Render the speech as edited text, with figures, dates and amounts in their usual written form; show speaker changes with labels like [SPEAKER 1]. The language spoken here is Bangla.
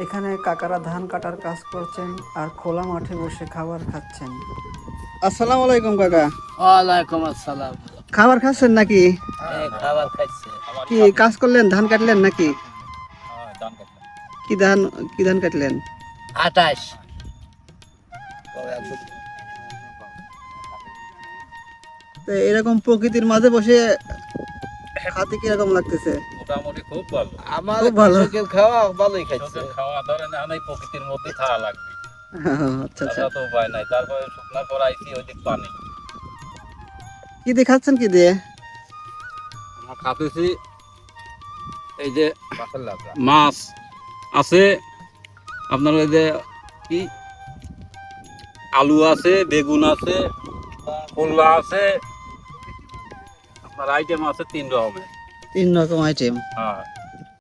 [SPEAKER 1] এখানে কাকারা ধান কাটার কাজ করছেন আর খোলা মাঠে বসে খাবার খাচ্ছেন। আসসালামু আলাইকুম কাকা।
[SPEAKER 2] ওয়ালাইকুম আসসালাম।
[SPEAKER 1] খাবার খাচ্ছেন নাকি?
[SPEAKER 2] খাবার খাইছে।
[SPEAKER 1] কি কাজ করলেন? ধান কাটলেন নাকি? কি ধান কি ধান কাটলেন?
[SPEAKER 2] 28
[SPEAKER 1] তো এরকম প্রকৃতির মাঝে বসে খাতে কিরকম লাগতেছে?
[SPEAKER 3] মোটামুটি খুব ভালো।
[SPEAKER 2] আমার
[SPEAKER 1] খুব ভালো।
[SPEAKER 2] কৃষকের খাওয়া ভালোই খাইছে।
[SPEAKER 3] কৃষকের খাওয়া ধরেন এখন এই প্রকৃতির মধ্যে থাকা লাগবে,
[SPEAKER 1] আচ্ছা আচ্ছা।
[SPEAKER 3] তাছাড়া তো উপায় নাই। তারপরে শুকনার পর আইসি ওইদিক পানি
[SPEAKER 1] কি দিয়ে খাচ্ছেন কি দিয়ে?
[SPEAKER 3] আমরা খাতেছি। এই যে মাছ আছে, আপনার ওই যে কি আলু আছে, বেগুন আছে, করলা আছে, আপনার আইটেম আছে 3 রকমের।
[SPEAKER 1] 3 রকম আইটেম।
[SPEAKER 3] হ্যাঁ